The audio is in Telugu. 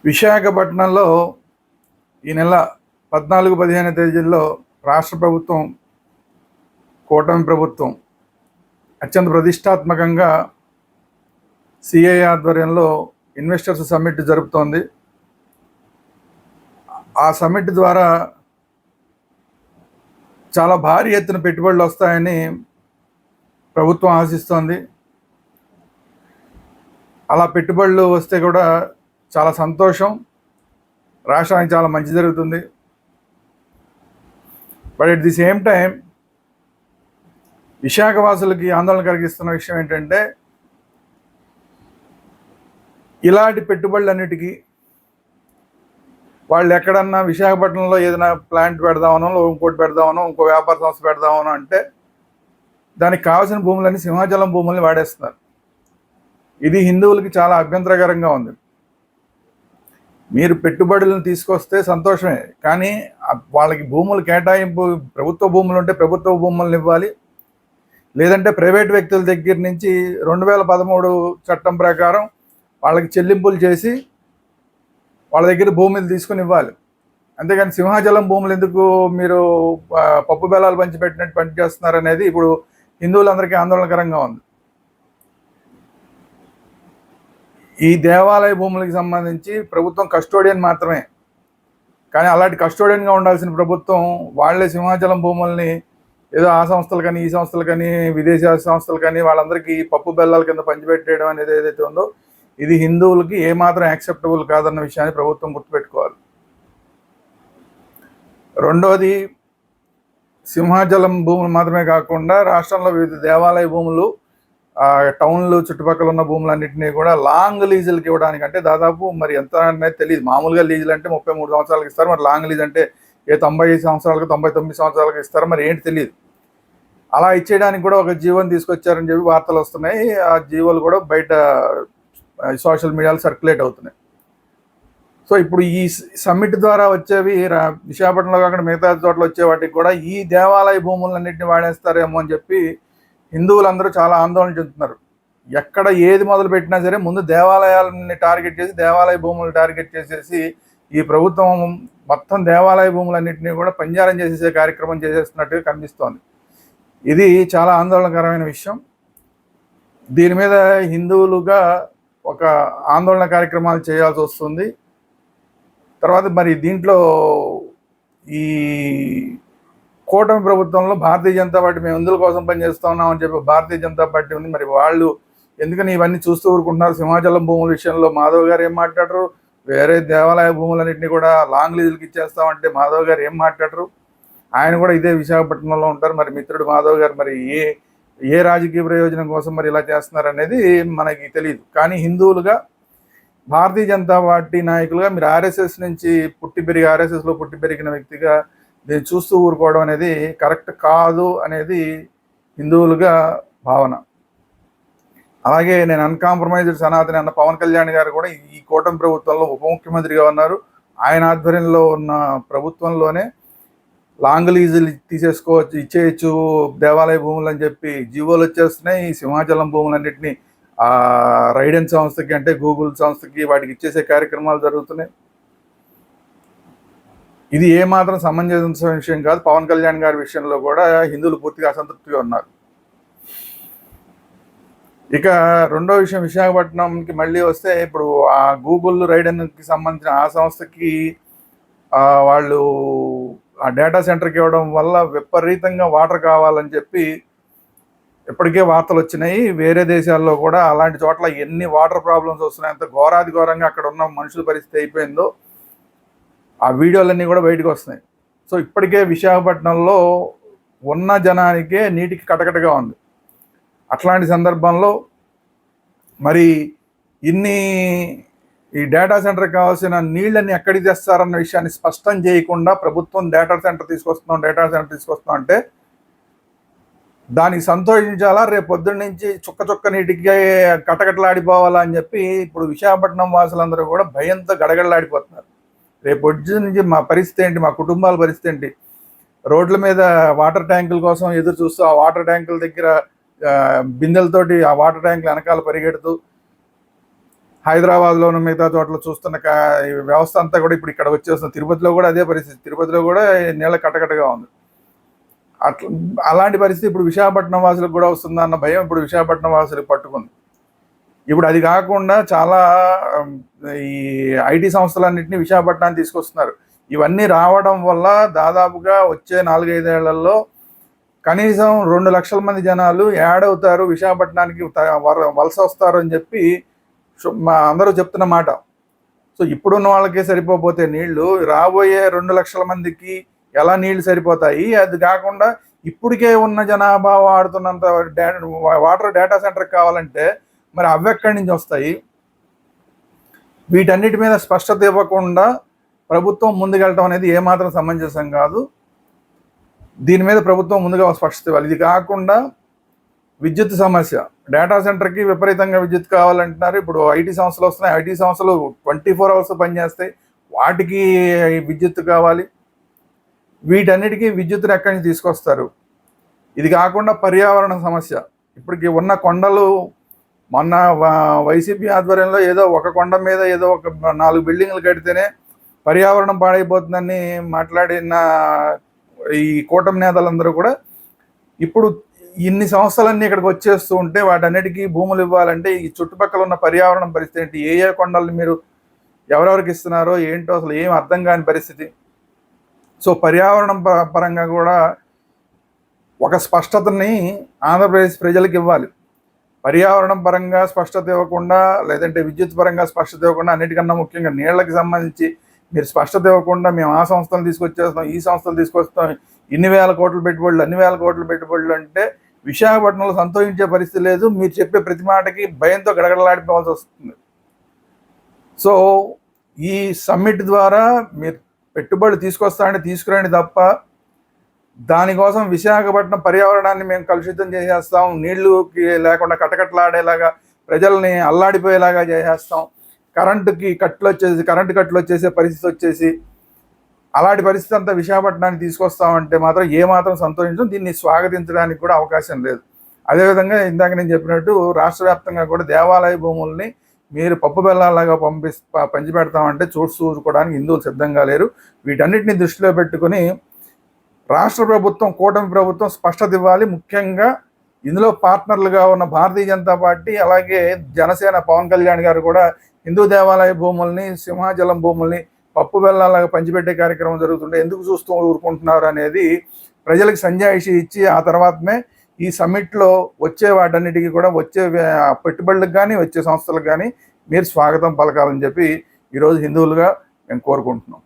విశాఖపట్నంలో ఈ నెల 14-15 తేదీల్లో రాష్ట్ర ప్రభుత్వం, కూటమి ప్రభుత్వం అత్యంత ప్రతిష్టాత్మకంగా సిఐ ఆధ్వర్యంలో ఇన్వెస్టర్స్ సమ్మిట్ జరుపుతోంది. ఆ సమ్మిట్ ద్వారా చాలా భారీ ఎత్తున పెట్టుబడులు వస్తాయని ప్రభుత్వం ఆశిస్తోంది. అలా పెట్టుబడులు వస్తే కూడా చాలా సంతోషం, రాష్ట్రానికి చాలా మంచి జరుగుతుంది. But at the same time విశాఖవాసులకి ఆందోళన కలిగిస్తున్న విషయం ఏంటంటే, ఇలాంటి పెట్టుబడులన్నిటికీ వాళ్ళు ఎక్కడన్నా విశాఖపట్నంలో ఏదైనా ప్లాంట్ పెడదామనో, ఇంకోటి పెడదామనో, ఇంకో వ్యాపార సంస్థ పెడదామనో అంటే దానికి కావాల్సిన భూములన్నీ సింహాచలం భూముల్ని వాడేస్తున్నారు. ఇది హిందువులకి చాలా అభ్యంతరకరంగా ఉంది. మీరు పెట్టుబడులను తీసుకొస్తే సంతోషమే, కానీ వాళ్ళకి భూములు కేటాయింపు, ప్రభుత్వ భూములు ఉంటే ప్రభుత్వ భూములను ఇవ్వాలి, లేదంటే ప్రైవేట్ వ్యక్తుల దగ్గర నుంచి 2013 చట్టం ప్రకారం వాళ్ళకి చెల్లింపులు చేసి వాళ్ళ దగ్గర భూములు తీసుకుని ఇవ్వాలి. అంతేగాని సింహాచలం భూములు ఎందుకు మీరు పప్పు బెల్లాలు పంచిపెట్టినట్టు పనిచేస్తున్నారు అనేది ఇప్పుడు హిందువులందరికీ ఆందోళనకరంగా ఉంది. ఈ దేవాలయ భూములకి సంబంధించి ప్రభుత్వం కస్టోడియన్ మాత్రమే, కానీ అలాంటి కస్టోడియన్గా ఉండాల్సిన ప్రభుత్వం వాళ్ళే సింహాచలం భూముల్ని ఏదో ఆ సంస్థలు కానీ, ఈ సంస్థలు కానీ, విదేశీ సంస్థలు కానీ వాళ్ళందరికీ పప్పు బెల్లాల కింద పంచిపెట్టేయడం అనేది ఏదైతే ఉందో ఇది హిందువులకి ఏమాత్రం యాక్సెప్టబుల్ కాదన్న విషయాన్ని ప్రభుత్వం గుర్తుపెట్టుకోవాలి. రెండోది, సింహాచలం భూములు మాత్రమే కాకుండా రాష్ట్రంలో వివిధ దేవాలయ భూములు, టౌన్లు చుట్టుపక్కల ఉన్న భూములన్నింటినీ కూడా లాంగ్ లీజులకి ఇవ్వడానికి, అంటే దాదాపు మరి ఎంత అనేది తెలియదు. మామూలుగా లీజులు అంటే 33 సంవత్సరాలకు ఇస్తారు, మరి లాంగ్ లీజ్ అంటే 90 సంవత్సరాలకు 99 సంవత్సరాలకు ఇస్తారు, మరి ఏంటి తెలియదు. అలా ఇచ్చేయడానికి కూడా ఒక జీవోని తీసుకొచ్చారని చెప్పి వార్తలు వస్తున్నాయి. ఆ జీవోలు కూడా బయట సోషల్ మీడియాలో సర్క్యులేట్ అవుతున్నాయి. సో ఇప్పుడు ఈ సమ్మిట్ ద్వారా వచ్చేవి విశాఖపట్నంలో కాకుండా మిగతా చోట్ల వచ్చే వాటికి కూడా ఈ దేవాలయ భూములన్నింటినీ వాడేస్తారేమో అని చెప్పి హిందువులందరూ చాలా ఆందోళన చెందుతున్నారు. ఎక్కడ ఏది మొదలు పెట్టినా సరే ముందు దేవాలయాలని టార్గెట్ చేసి, దేవాలయ భూములు టార్గెట్ చేసేసి ఈ ప్రభుత్వం మొత్తం దేవాలయ భూములన్నింటినీ కూడా పంజారం చేసేసే కార్యక్రమం చేసేస్తున్నట్టుగా కనిపిస్తోంది. ఇది చాలా ఆందోళనకరమైన విషయం. దీని మీద హిందువులుగా ఒక ఆందోళన కార్యక్రమాలు చేయాల్సి వస్తుంది. తర్వాత మరి దీంట్లో ఈ కూటమి ప్రభుత్వంలో భారతీయ జనతా పార్టీ మేము ఎందుల కోసం పనిచేస్తూ ఉన్నామని చెప్పి భారతీయ జనతా పార్టీ ఉంది. మరి వాళ్ళు ఎందుకని ఇవన్నీ చూస్తూ ఊరుకుంటున్నారు? సింహాచలం భూముల విషయంలో మాధవ్ గారు ఏం మాట్లాడరు, వేరే దేవాలయ భూములన్నింటినీ కూడా లాంగ్ లీజులకి ఇచ్చేస్తామంటే మాధవ్ గారు ఏం మాట్లాడరు. ఆయన కూడా ఇదే విశాఖపట్నంలో ఉంటారు. మరి మిత్రుడు మాధవ్ గారు మరి ఏ రాజకీయ ప్రయోజనం కోసం మరి ఇలా చేస్తున్నారు అనేది మనకి తెలియదు. కానీ హిందువులుగా, భారతీయ జనతా పార్టీ నాయకులుగా మీరు ఆర్ఎస్ఎస్ నుంచి ఆర్ఎస్ఎస్లో పుట్టి పెరిగిన వ్యక్తిగా దీన్ని చూస్తూ ఊరుకోవడం అనేది కరెక్ట్ కాదు అనేది హిందువులుగా భావన. అలాగే నేను అన్కాంప్రమైజ్డ్ సనాతని అన్న పవన్ కళ్యాణ్ గారు కూడా ఈ కూటమి ప్రభుత్వంలో ఉప ముఖ్యమంత్రిగా ఉన్నారు. ఆయన ఆధ్వర్యంలో ఉన్న ప్రభుత్వంలోనే లాంగ్ లీజులు తీసేసుకోవచ్చు, ఇచ్చేయచ్చు దేవాలయ భూములు అని చెప్పి జీవోలు వచ్చేస్తున్నాయి. ఈ సింహాచలం భూములన్నింటినీ రైడెన్ సంస్థకి, అంటే గూగుల్ సంస్థకి, వాటికి ఇచ్చేసే కార్యక్రమాలు జరుగుతున్నాయి. ఇది ఏమాత్రం సమంజసమైన విషయం కాదు. పవన్ కళ్యాణ్ గారి విషయంలో కూడా హిందువులు పూర్తిగా అసంతృప్తిగా ఉన్నారు. ఇక రెండో విషయం, విశాఖపట్నంకి మళ్ళీ వస్తే, ఇప్పుడు ఆ గూగుల్ రైడెన్కి సంబంధించిన ఆ సంస్థకి వాళ్ళు ఆ డేటా సెంటర్కి ఇవ్వడం వల్ల విపరీతంగా వాటర్ కావాలని చెప్పి ఇప్పటికే వార్తలు వచ్చినాయి. వేరే దేశాల్లో కూడా అలాంటి చోట్ల ఎన్ని వాటర్ ప్రాబ్లమ్స్ వస్తున్నాయి, అంత ఘోరాది ఘోరంగా అక్కడ ఉన్న మనుషుల పరిస్థితి అయిపోయిందో ఆ వీడియోలన్నీ కూడా బయటకు వస్తున్నాయి. సో ఇప్పటికే విశాఖపట్నంలో ఉన్న జనానికే నీటికి కటకటగా ఉంది. అట్లాంటి సందర్భంలో మరి ఈ డేటా సెంటర్కి కావాల్సిన నీళ్ళని ఎక్కడికి తెస్తారన్న విషయాన్ని స్పష్టం చేయకుండా ప్రభుత్వం డేటా సెంటర్ తీసుకొస్తున్నాం అంటే దానికి సంతోషించాలా, రేపు పొద్దున్న నుంచి చుక్క నీటికి కటకటలాడిపోవాలా అని చెప్పి ఇప్పుడు విశాఖపట్నం వాసులందరూ కూడా భయంతో గడగడలాడిపోతున్నారు. రేపు పొద్దున్న నుంచి మా పరిస్థితి ఏంటి, మా కుటుంబాల పరిస్థితి ఏంటి? రోడ్ల మీద వాటర్ ట్యాంకుల కోసం ఎదురు చూస్తూ, ఆ వాటర్ ట్యాంకుల దగ్గర బిందెలతోటి ఆ వాటర్ ట్యాంకులు వెనకాల పరిగెడుతూ హైదరాబాద్లోను మిగతా చోట్ల చూస్తున్న ఈ వ్యవస్థ అంతా కూడా ఇప్పుడు ఇక్కడ వచ్చేస్తుంది. తిరుపతిలో కూడా అదే పరిస్థితి. తిరుపతిలో కూడా నీళ్ళ కట్టకట్టగా ఉంది. అట్లా అలాంటి పరిస్థితి ఇప్పుడు విశాఖపట్నం వాసులకు కూడా వస్తుందన్న భయం ఇప్పుడు విశాఖపట్నం వాసులకు పట్టుకుంది. ఇప్పుడు అది కాకుండా చాలా ఈ ఐటీ సంస్థలన్నింటినీ విశాఖపట్నాన్ని తీసుకొస్తున్నారు. ఇవన్నీ రావడం వల్ల దాదాపుగా వచ్చే 4-5 ఏళ్లలో కనీసం 2 లక్షల మంది జనాలు యాడ్ అవుతారు, విశాఖపట్నానికి వలస వస్తారు అని చెప్పి అందరూ చెప్తున్న మాట. సో ఇప్పుడున్న వాళ్ళకే సరిపోతే నీళ్లు రాబోయే 2 లక్షల మందికి ఎలా నీళ్లు సరిపోతాయి? అది కాకుండా ఇప్పటికే ఉన్న జనాభా వాడుతున్నంత వాటర్ డేటా సెంటర్కి కావాలంటే మరి అవి ఎక్కడి నుంచి వస్తాయి? వీటన్నిటి మీద స్పష్టత ఇవ్వకుండా ప్రభుత్వం ముందుకెళ్ళటం అనేది ఏమాత్రం సమంజసం కాదు. దీని మీద ప్రభుత్వం ముందుగా స్పష్టత ఇవ్వాలి. ఇది కాకుండా విద్యుత్ సమస్య, డేటా సెంటర్కి విపరీతంగా విద్యుత్ కావాలంటున్నారు. ఇప్పుడు ఐటీ సంస్థలు వస్తున్నాయి, ఐటీ సంస్థలు 24 అవర్స్ పనిచేస్తాయి, వాటికి విద్యుత్ కావాలి. వీటన్నిటికీ విద్యుత్తుని ఎక్కడి నుంచి తీసుకొస్తారు? ఇది కాకుండా పర్యావరణ సమస్య, ఇప్పటికి ఉన్న కొండలు మొన్న వైసీపీ ఆధ్వర్యంలో ఏదో ఒక కొండ మీద ఏదో ఒక 4 బిల్డింగ్లు కడితేనే పర్యావరణం పాడైపోతుందని మాట్లాడిన ఈ కూటమి నేతలందరూ కూడా ఇప్పుడు ఇన్ని సంస్థలన్నీ ఇక్కడికి వచ్చేస్తూ ఉంటే వాటన్నిటికీ భూములు ఇవ్వాలంటే ఈ చుట్టుపక్కల ఉన్న పర్యావరణం పరిస్థితి ఏంటి? ఏ కొండలు మీరు ఎవరెవరికి ఇస్తున్నారో ఏంటో అసలు ఏం అర్థం కాని పరిస్థితి. సో పర్యావరణం పరంగా కూడా ఒక స్పష్టతని ఆంధ్రప్రదేశ్ ప్రజలకు ఇవ్వాలి. పర్యావరణం పరంగా స్పష్టత ఇవ్వకుండా, లేదంటే విద్యుత్ పరంగా స్పష్టత ఇవ్వకుండా, అన్నిటికన్నా ముఖ్యంగా నీళ్లకి సంబంధించి మీరు స్పష్టత ఇవ్వకుండా మేము ఆ సంస్థలు తీసుకొచ్చేస్తాం, ఈ సంస్థలు తీసుకొస్తాం, ఇన్ని వేల కోట్లు పెట్టుబడులు, అన్ని వేల కోట్లు పెట్టుబడులు అంటే విశాఖపట్నంలో సంతోషించే పరిస్థితి లేదు. మీరు చెప్పే ప్రతి మాటకి భయంతో గడగడలాడిపోవాల్సి వస్తుంది. సో ఈ సమ్మిట్ ద్వారా మీరు పెట్టుబడులు తీసుకొస్తారంటే తీసుకురండి తప్ప దానికోసం విశాఖపట్నం పర్యావరణాన్ని మేము కలుషితం చేసేస్తాం, నీళ్లుకి లేకుండా కటకట్లాడేలాగా ప్రజల్ని అల్లాడిపోయేలాగా చేసేస్తాం, కరెంటు కట్లు వచ్చేసే పరిస్థితి వచ్చేసి అలాంటి పరిస్థితి అంతా విశాఖపట్నానికి తీసుకొస్తామంటే మాత్రం ఏమాత్రం సంతోషించడం, దీన్ని స్వాగతించడానికి కూడా అవకాశం లేదు. అదేవిధంగా ఇందాక నేను చెప్పినట్టు రాష్ట్ర వ్యాప్తంగా కూడా దేవాలయ భూముల్ని మీరు పప్పు బెల్లాలాగా పంచిపెడతామంటే చూసుకోవడానికి హిందువులు సిద్ధంగా లేరు. వీటన్నిటిని దృష్టిలో పెట్టుకుని రాష్ట్ర ప్రభుత్వం, కూటమి ప్రభుత్వం స్పష్టత ఇవ్వాలి. ముఖ్యంగా ఇందులో పార్ట్నర్లుగా ఉన్న భారతీయ జనతా పార్టీ, అలాగే జనసేన పవన్ కళ్యాణ్ గారు కూడా హిందూ దేవాలయ భూముల్ని, సింహాచలం భూముల్ని పప్పు బెల్లాలాగా పంచిపెట్టే కార్యక్రమం జరుగుతుంటే ఎందుకు చూస్తూ ఊరుకుంటున్నారు అనేది ప్రజలకు సంజాయిషి ఇచ్చి ఆ తర్వాతనే ఈ సమ్మిట్లో వచ్చే వాటన్నిటికీ కూడా వచ్చే పెట్టుబడులకు కానీ వచ్చే సంస్థలకు కానీ మీరు స్వాగతం పలకాలని చెప్పి ఈరోజు హిందువులుగా మేము కోరుకుంటున్నాం.